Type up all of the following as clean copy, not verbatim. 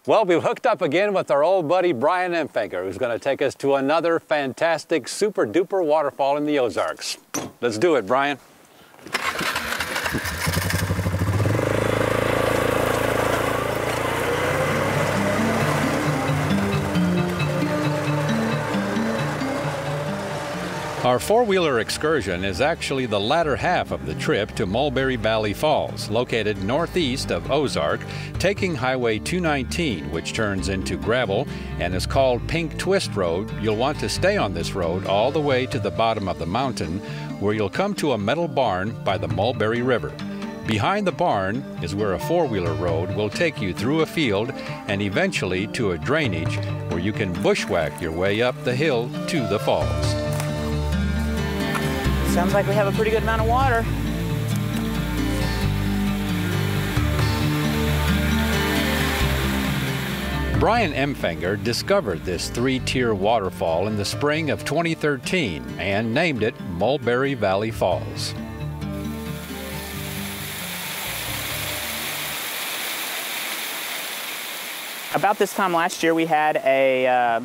Well, we've hooked up again with our old buddy Brian Empfinger, who's going to take us to another fantastic super duper waterfall in the Ozarks. Let's do it, Brian. Our four-wheeler excursion is actually the latter half of the trip to Mulberry Valley Falls, located northeast of Ozark, taking Highway 219, which turns into gravel and is called Pink Twist Road. You'll want to stay on this road all the way to the bottom of the mountain, where you'll come to a metal barn by the Mulberry River. Behind the barn is where a four-wheeler road will take you through a field and eventually to a drainage where you can bushwhack your way up the hill to the falls. Sounds like we have a pretty good amount of water. Brian Empfinger discovered this three-tier waterfall in the spring of 2013 and named it Mulberry Valley Falls. About this time last year, we had a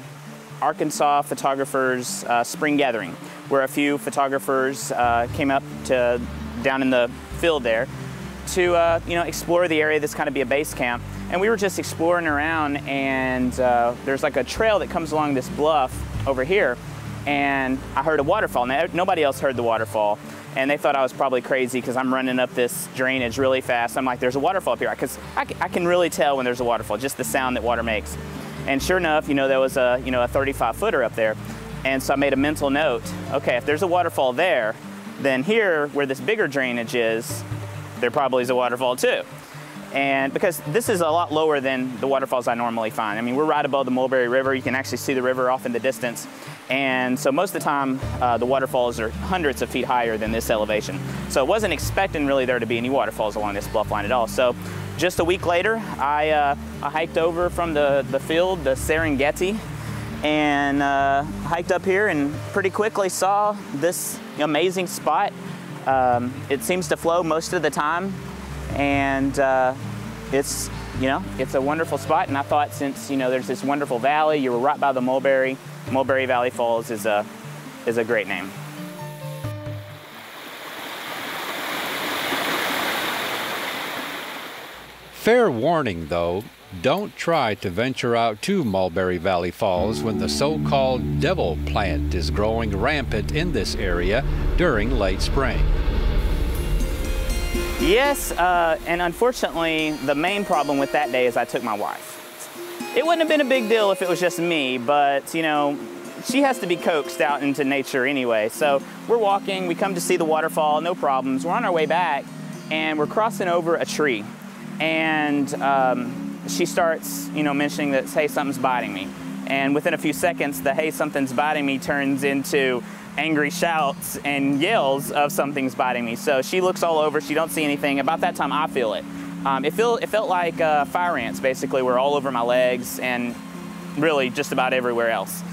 Arkansas photographers spring gathering, where a few photographers came up to down in the field there to explore the area that's kind of be a base camp. And we were just exploring around, and there's like a trail that comes along this bluff over here, and I heard a waterfall. Now, nobody else heard the waterfall, and they thought I was probably crazy because I'm running up this drainage really fast. I'm like, there's a waterfall up here, because I can really tell when there's a waterfall, just the sound that water makes. And sure enough, there was a 35-footer up there. And so I made a mental note, okay, if there's a waterfall there, then here, where this bigger drainage is, there probably is a waterfall too. And because this is a lot lower than the waterfalls I normally find. I mean, we're right above the Mulberry River. You can actually see the river off in the distance. And so most of the time, the waterfalls are hundreds of feet higher than this elevation. So I wasn't expecting really there to be any waterfalls along this bluff line at all. So just a week later, I hiked over from the field, the Serengeti, and hiked up here and pretty quickly saw this amazing spot. It seems to flow most of the time, and it's a wonderful spot. And I thought, since there's this wonderful valley, you were right by the Mulberry Valley Falls is a great name. Fair warning, though, don't try to venture out to Mulberry Valley Falls when the so-called devil plant is growing rampant in this area during late spring. Yes, and unfortunately, the main problem with that day is I took my wife. It wouldn't have been a big deal if it was just me, but she has to be coaxed out into nature anyway. So we're walking, we come to see the waterfall, no problems. We're on our way back, and we're crossing over a tree. And she starts, mentioning that, hey, something's biting me. And within a few seconds, the hey, something's biting me turns into angry shouts and yells of something's biting me. So she looks all over, she don't see anything. About that time, I feel it. It felt like fire ants, basically, were all over my legs and really just about everywhere else.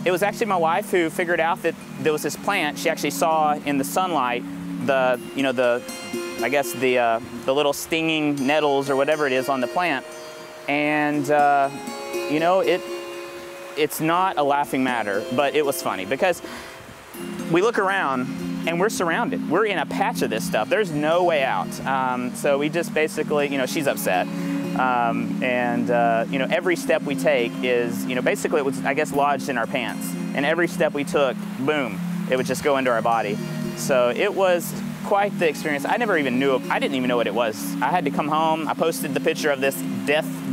It was actually my wife who figured out that there was this plant she actually saw in the sunlight, the little stinging nettles or whatever it is on the plant. And, it's not a laughing matter, but it was funny because we look around and we're surrounded. We're in a patch of this stuff. There's no way out. So we just basically, she's upset. Every step we take is, basically it was, I guess, lodged in our pants. And every step we took, boom, it would just go into our body. So it was quite the experience. I didn't even know what it was. I had to come home. I posted the picture of this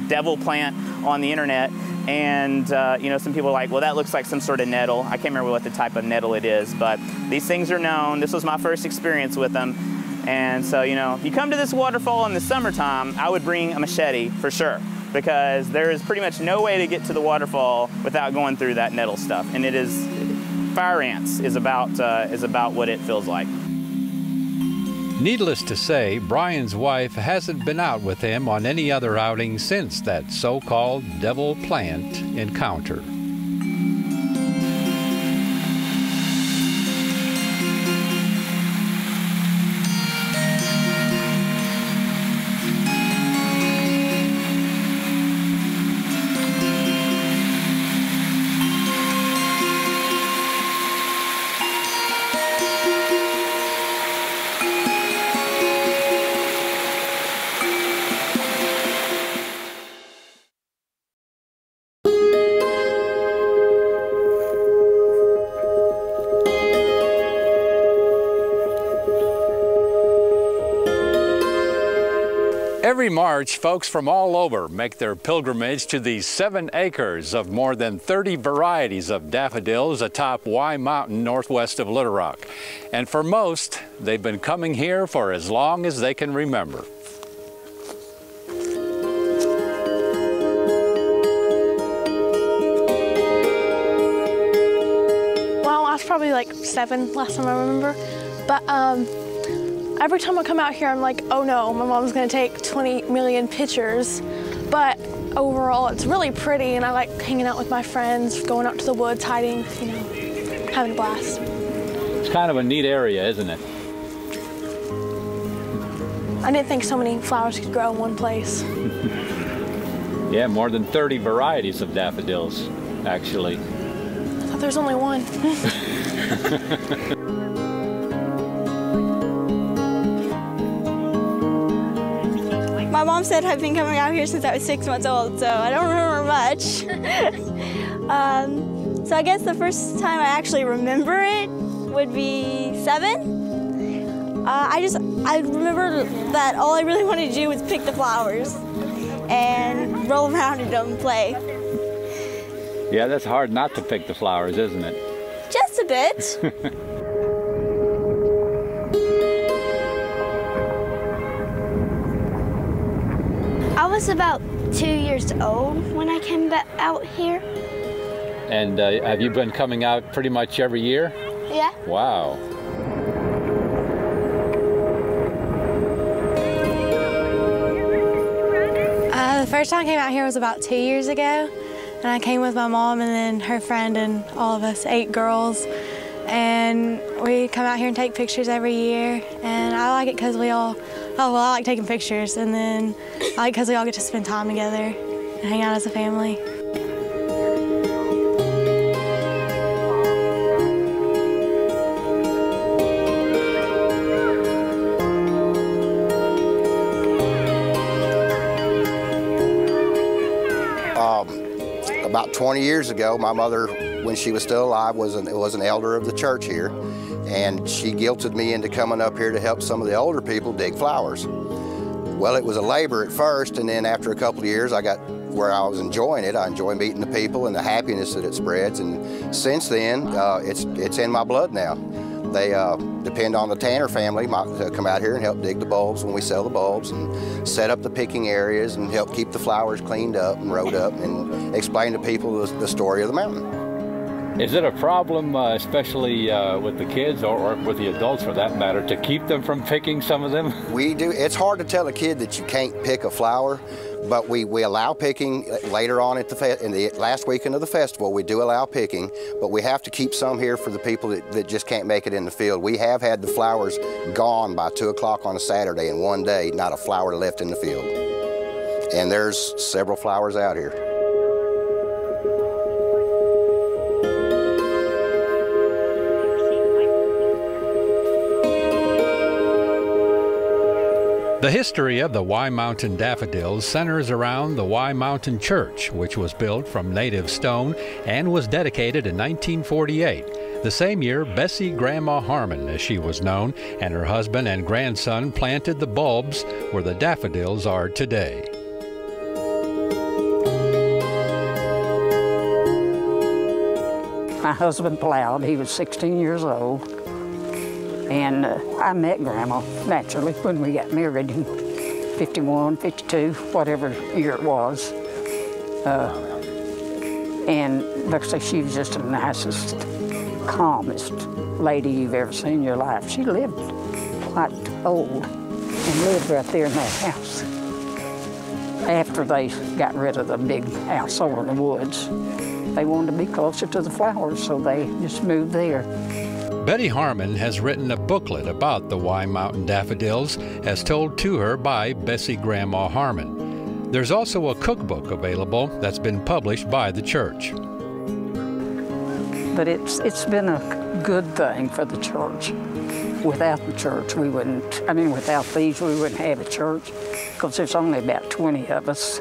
devil plant on the internet, and some people were like, well, that looks like some sort of nettle. I can't remember what the type of nettle it is, but these things are known. This was my first experience with them. And so, if you come to this waterfall in the summertime, I would bring a machete for sure, because there is pretty much no way to get to the waterfall without going through that nettle stuff. And it is, fire ants is about what it feels like. Needless to say, Brian's wife hasn't been out with him on any other outing since that so-called devil plant encounter. Every March, folks from all over make their pilgrimage to these 7 acres of more than 30 varieties of daffodils atop Wye Mountain northwest of Little Rock. And for most, they've been coming here for as long as they can remember. Well, I was probably like 7 last time I remember, but every time I come out here, I'm like, oh no, my mom's gonna take 20 million pictures. But overall, it's really pretty, and I like hanging out with my friends, going out to the woods, hiding, you know, having a blast. It's kind of a neat area, isn't it? I didn't think so many flowers could grow in one place. Yeah, more than 30 varieties of daffodils, actually. I thought there's only one. My mom said I've been coming out here since I was 6 months old, so I don't remember much. So I guess the first time I actually remember it would be 7. I remember that all I really wanted to do was pick the flowers and roll around in them and play. Yeah, that's hard not to pick the flowers, isn't it? Just a bit. I was about 2 years old when I came back out here. And have you been coming out pretty much every year? Yeah. Wow. The first time I came out here was about 2 years ago, and I came with my mom and then her friend and all of us, 8 girls. And we come out here and take pictures every year, and I like it because we all, I like taking pictures, and then I like because we all get to spend time together and hang out as a family. About 20 years ago, my mother, when she was still alive, was an elder of the church here, and she guilted me into coming up here to help some of the older people dig flowers. Well, it was a labor at first, and then after a couple of years, I got where I was enjoying it. I enjoy meeting the people and the happiness that it spreads, and since then, it's in my blood now. They depend on the Tanner family to come out here and help dig the bulbs when we sell the bulbs, and set up the picking areas and help keep the flowers cleaned up and rowed up and explain to people the story of the mountain. Is it a problem, especially with the kids or with the adults for that matter, to keep them from picking some of them? We do. It's hard to tell a kid that you can't pick a flower, but we allow picking later on at in the last weekend of the festival. We do allow picking, but we have to keep some here for the people that just can't make it in the field. We have had the flowers gone by 2 o'clock on a Saturday in one day, not a flower left in the field. And there's several flowers out here. The history of the Wye Mountain daffodils centers around the Wye Mountain Church, which was built from native stone and was dedicated in 1948. The same year, Bessie Grandma Harmon, as she was known, and her husband and grandson planted the bulbs where the daffodils are today. My husband plowed. He was 16 years old. And I met Grandma, naturally, when we got married in 51, 52, whatever year it was. And like I say, she was just the nicest, calmest lady you've ever seen in your life. She lived quite old and lived right there in that house. After they got rid of the big house over in the woods, they wanted to be closer to the flowers, so they just moved there. Betty Harmon has written a booklet about the Wye Mountain daffodils, as told to her by Bessie Grandma Harmon. There's also a cookbook available that's been published by the church. But it's been a good thing for the church. Without the church, we wouldn't, without these, we wouldn't have a church, because there's only about 20 of us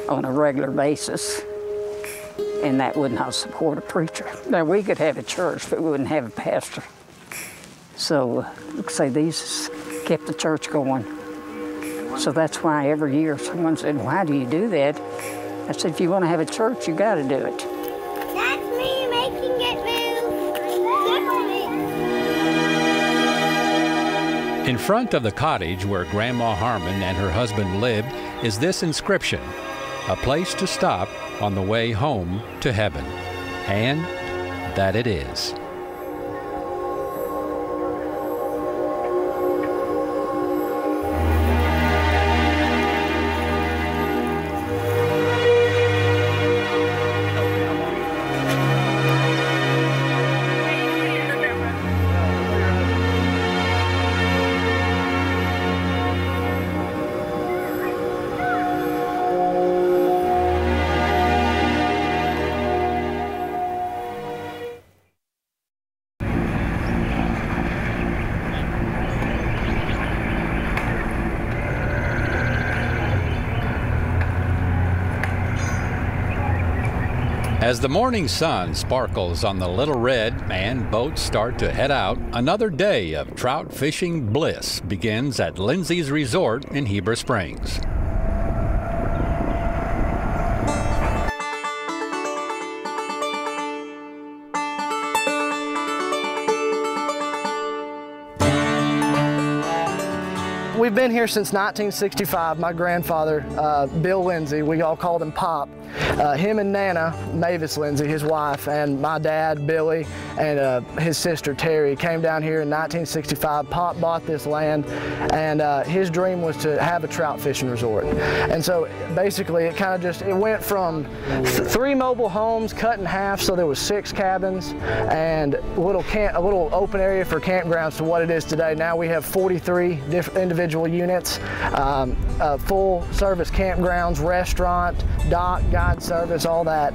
on a regular basis. And that would not support a preacher. Now, we could have a church, but we wouldn't have a pastor. So, like I say, these kept the church going. So that's why every year someone said, why do you do that? I said, if you want to have a church, you got to do it. That's me making it move. In front of the cottage where Grandma Harmon and her husband lived is this inscription, a place to stop on the way home to heaven. And that it is. As the morning sun sparkles on the Little Red and boats start to head out, another day of trout fishing bliss begins at Lindsay's Resort in Heber Springs. We've been here since 1965. My grandfather, Bill Lindsay, we all called him Pop. Him and Nana, Mavis Lindsay, his wife, and my dad, Billy, and his sister, Terry, came down here in 1965. Pop bought this land, and his dream was to have a trout fishing resort. And so basically it kind of just, it went from 3 mobile homes cut in half, so there was 6 cabins, and a little open area for campgrounds to what it is today. Now we have 43 different individual units, full service campgrounds, restaurant, dock, guide service, all that.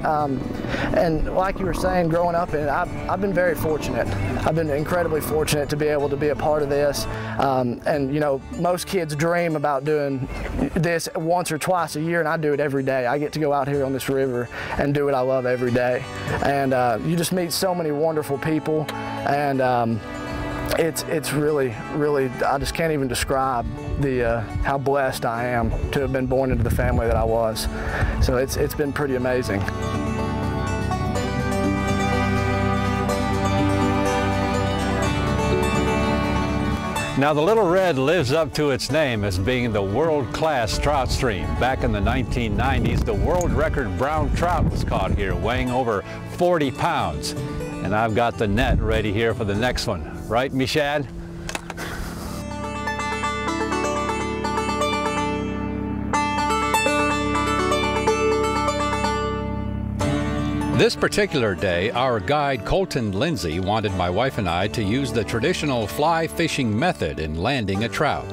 And like you were saying, growing up in it, I've been very fortunate. I've been incredibly fortunate to be able to be a part of this. And you know, most kids dream about doing this once or twice a year, and I do it every day. I get to go out here on this river and do what I love every day. And you just meet so many wonderful people, and it's really, I just can't even describe how blessed I am to have been born into the family that I was. So it's been pretty amazing. Now the Little Red lives up to its name as being the world-class trout stream. Back in the 1990s, the world record brown trout was caught here, weighing over 40 pounds. And I've got the net ready here for the next one. Right, Mishad? This particular day, our guide Colton Lindsay wanted my wife and I to use the traditional fly fishing method in landing a trout.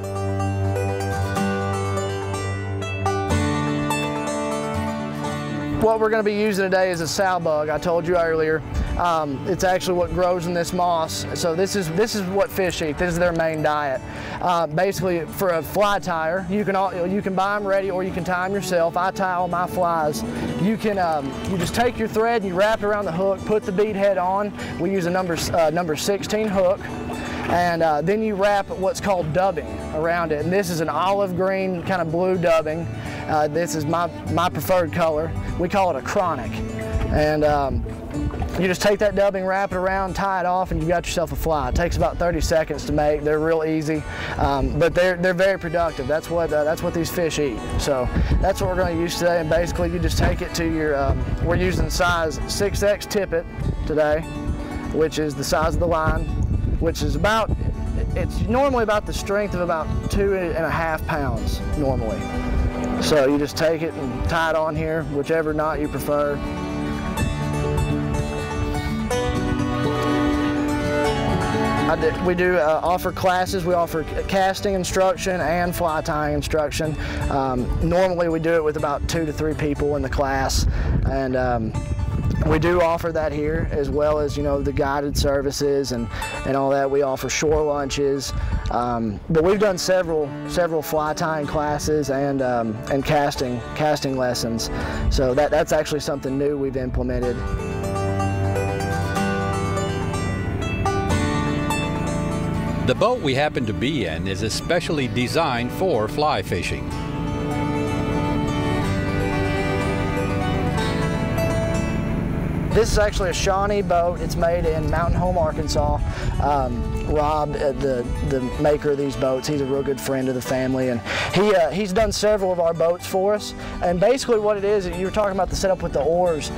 What we're going to be using today is a sow bug. I told you earlier. It's actually what grows in this moss. So this is what fish eat. This is their main diet. Basically, for a fly tire, you can buy them ready, or you can tie them yourself. I tie all my flies. You just take your thread and you wrap it around the hook, put the bead head on. We use a number 16 hook, and then you wrap what's called dubbing around it. And this is an olive green, kind of blue dubbing. This is my preferred color. We call it a chronic. And you just take that dubbing, wrap it around, tie it off, and you got yourself a fly. It takes about 30 seconds to make. They're real easy, but they're very productive. That's what these fish eat. So that's what we're going to use today. And basically, you just take it to your. We're using size 6X tippet today, which is the size of the line, which is about. It's normally about the strength of about 2.5 pounds normally. So you just take it and tie it on here, whichever knot you prefer. We do offer classes. We offer casting instruction and fly tying instruction. Normally we do it with about 2 to 3 people in the class, and we do offer that here, as well as, you know, the guided services and all that. We offer shore lunches, but we've done several fly tying classes and casting lessons. So that's actually something new we've implemented. The boat we happen to be in is especially designed for fly fishing. This is actually a Shawnee boat. It's made in Mountain Home, Arkansas. Rob, the maker of these boats, he's a real good friend of the family, and he's done several of our boats for us. And basically what it is, you were talking about the setup with the oars.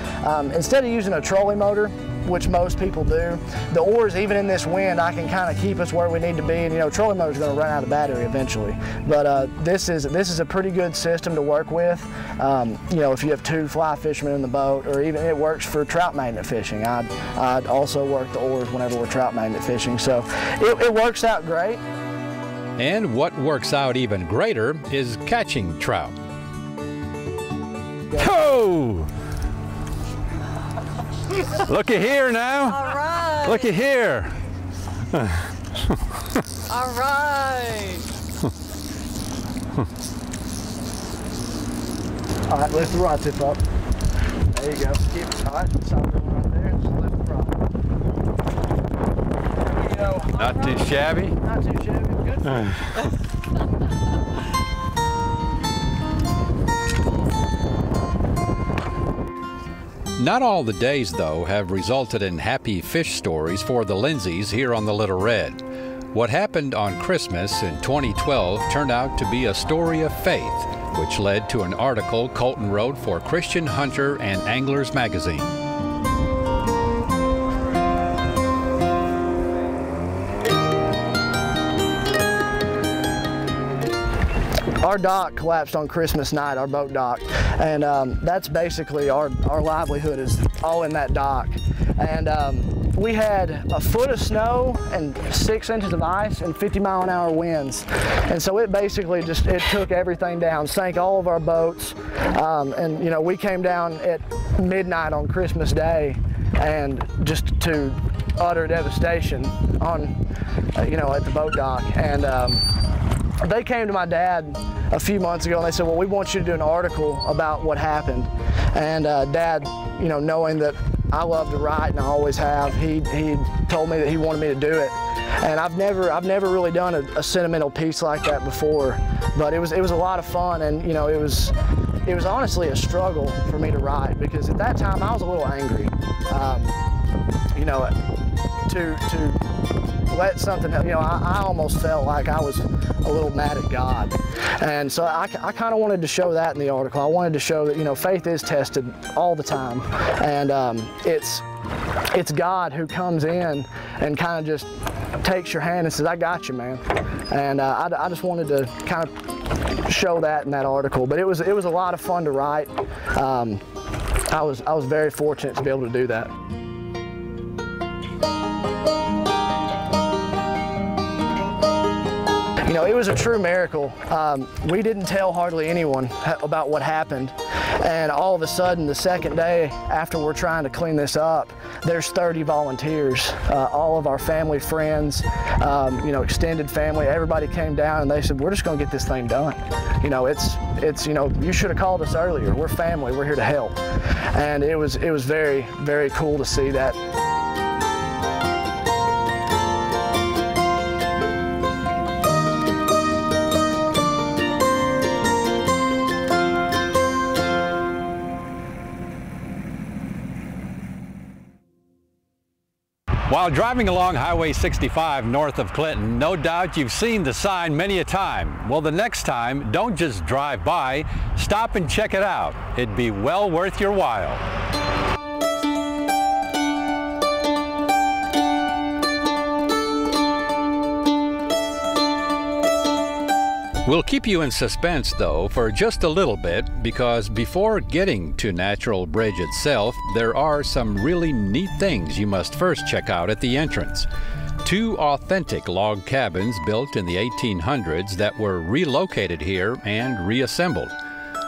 Instead of using a trolley motor, which most people do, the oars, even in this wind, I can kind of keep us where we need to be. And you know, trolley motor's going to run out of battery eventually. But this is a pretty good system to work with. You know, if you have 2 fly fishermen in the boat, or even it works for trout magnet fishing. I'd also work the oars whenever we're trout magnet fishing. So it works out great. And what works out even greater is catching trout. Oh! Looky here now. All right. Looky here. All right. All right, lift the rod tip up. There you go. Keep it tight. Stop it right there. Just lift the rod. You know, Not too shabby. not too shabby. Good for you. Not all the days, though, have resulted in happy fish stories for the Lindsays here on the Little Red. What happened on Christmas in 2012 turned out to be a story of faith, which led to an article Colton wrote for Christian Hunter and Anglers magazine. Our dock collapsed on Christmas night, our boat dock, and that's basically our livelihood is all in that dock. And we had a foot of snow and 6 inches of ice and 50-mile-an-hour winds. And so it basically it took everything down, sank all of our boats. And you know, we came down at midnight on Christmas Day, and just to utter devastation on, you know, at the boat dock. And they came to my dad a few months ago and they said, well, we want you to do an article about what happened. And Dad, you know, knowing that I love to write and I always have, he told me that he wanted me to do it. And I've never really done a sentimental piece like that before, but it was a lot of fun. And you know, it was honestly a struggle for me to write, because at that time I was a little angry. You know, to let something, you know, I almost felt like I was a little mad at God. And so I kind of wanted to show that in the article. I wanted to show that, you know, faith is tested all the time. And it's God who comes in and kind of just takes your hand and says, I got you, man. And I just wanted to kind of show that in that article. But it was a lot of fun to write. I was very fortunate to be able to do that. You know, it was a true miracle. We didn't tell hardly anyone about what happened. And all of a sudden, the second day after we're trying to clean this up, there's 30 volunteers. All of our family, friends, you know, extended family, everybody came down and they said, we're just gonna get this thing done. You know, it's you know, you should have called us earlier. We're family, we're here to help. And it was very, very cool to see that. While driving along Highway 65 north of Clinton, no doubt you've seen the sign many a time. Well, the next time, don't just drive by, stop and check it out. It'd be well worth your while. We'll keep you in suspense, though, for just a little bit, because before getting to Natural Bridge itself, there are some really neat things you must first check out at the entrance. 2 authentic log cabins built in the 1800s that were relocated here and reassembled.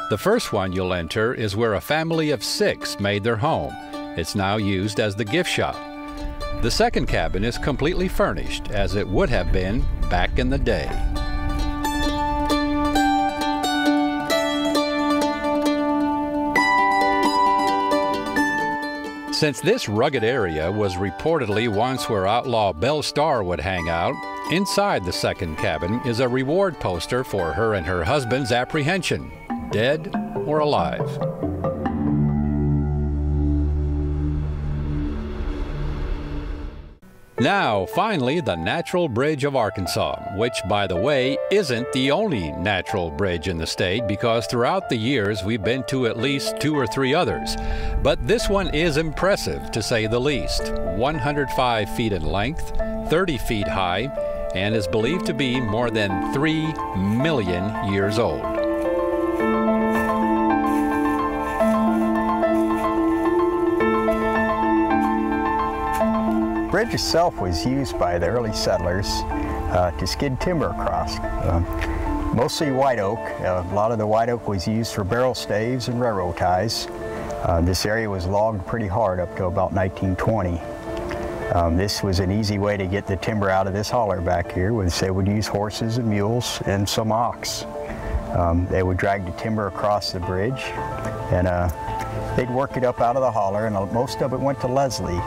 The first one you'll enter is where a family of 6 made their home. It's now used as the gift shop. The second cabin is completely furnished, as it would have been back in the day. Since this rugged area was reportedly once where outlaw Belle Starr would hang out, inside the second cabin is a reward poster for her and her husband's apprehension, dead or alive. Now, finally, the Natural Bridge of Arkansas, which, by the way, isn't the only natural bridge in the state, because throughout the years we've been to at least 2 or 3 others. But this one is impressive, to say the least. 105 feet in length, 30 feet high, and is believed to be more than 3 million years old. The bridge itself was used by the early settlers to skid timber across. Mostly white oak. A lot of the white oak was used for barrel staves and railroad ties. This area was logged pretty hard up to about 1920. This was an easy way to get the timber out of this holler back here. They would use horses and mules and some ox. They would drag the timber across the bridge, and they'd work it up out of the holler, and most of it went to Leslie,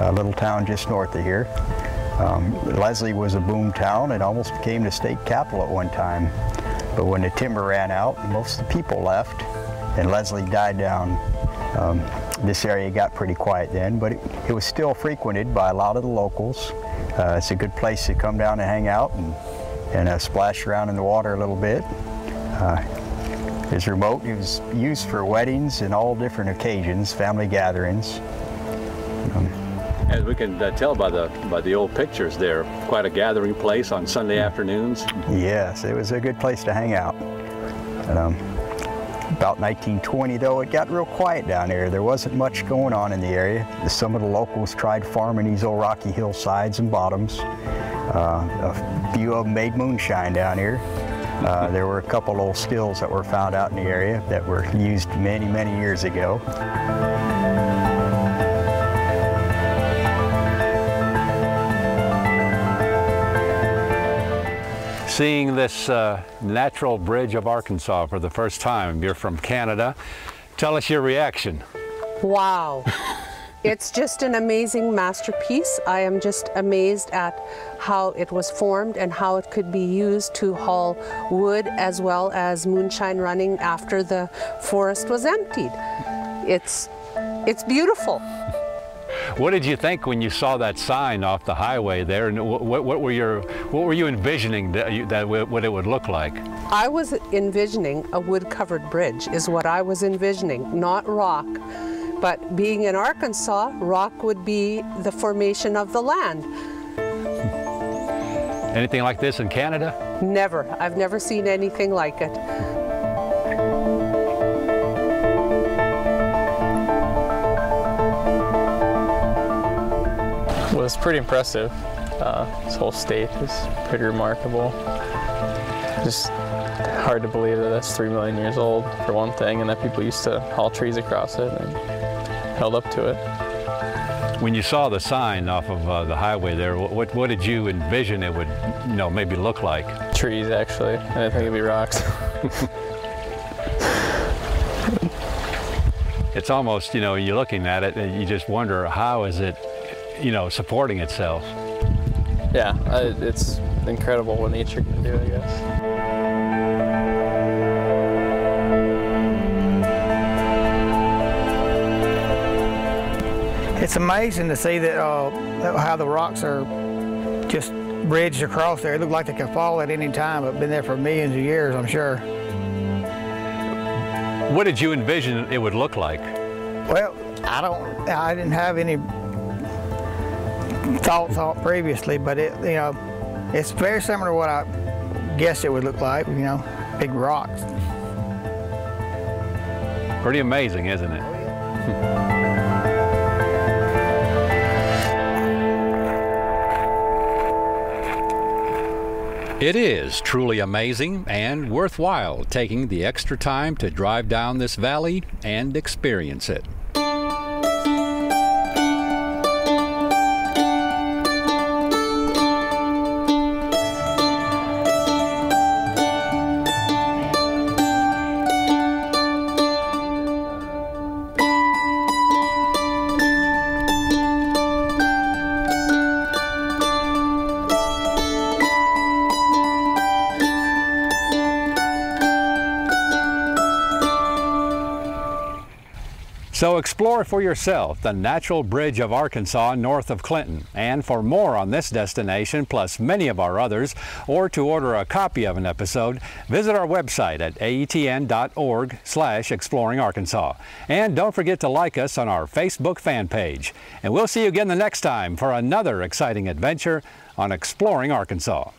a little town just north of here. Leslie was a boom town. It almost became the state capital at one time. But when the timber ran out, most of the people left, and Leslie died down. This area got pretty quiet then, but it was still frequented by a lot of the locals. It's a good place to come down and hang out and splash around in the water a little bit. It's remote. It was used for weddings and all different occasions, family gatherings. As we can tell by the old pictures there, quite a gathering place on Sunday afternoons. Yes, it was a good place to hang out. About 1920 though, it got real quiet down there. There wasn't much going on in the area. Some of the locals tried farming these old rocky hillsides and bottoms. A few of them made moonshine down here. There were a couple old stills that were found out in the area that were used many, many years ago. Seeing this natural bridge of Arkansas for the first time. You're from Canada. Tell us your reaction. Wow. It's just an amazing masterpiece. I am just amazed at how it was formed and how it could be used to haul wood as well as moonshine running after the forest was emptied. It's beautiful. What did you think when you saw that sign off the highway there, and what were you envisioning what it would look like? I was envisioning a wood-covered bridge is what I was envisioning, not rock. But being in Arkansas, rock would be the formation of the land. Anything like this in Canada? Never. I've never seen anything like it. Well, it's pretty impressive. This whole state is pretty remarkable. Just hard to believe that that's 3 million years old, for one thing, and that people used to haul trees across it and held up to it. When you saw the sign off of the highway there, what did you envision it would, maybe look like? Trees, actually. I didn't think it'd be rocks. It's almost, you're looking at it and you just wonder, how is it, supporting itself? Yeah, it's incredible what nature can do, I guess. It's amazing to see that how the rocks are just bridged across there. It looked like they could fall at any time, but been there for millions of years, I'm sure. What did you envision it would look like? Well, I didn't have any thoughts previously, but it's very similar to what I guessed it would look like, big rocks. Pretty amazing, isn't it? It is truly amazing and worthwhile taking the extra time to drive down this valley and experience it. So explore for yourself the Natural Bridge of Arkansas north of Clinton. And for more on this destination, plus many of our others, or to order a copy of an episode, visit our website at aetn.org/exploringarkansas. And don't forget to like us on our Facebook fan page. And we'll see you again the next time for another exciting adventure on Exploring Arkansas.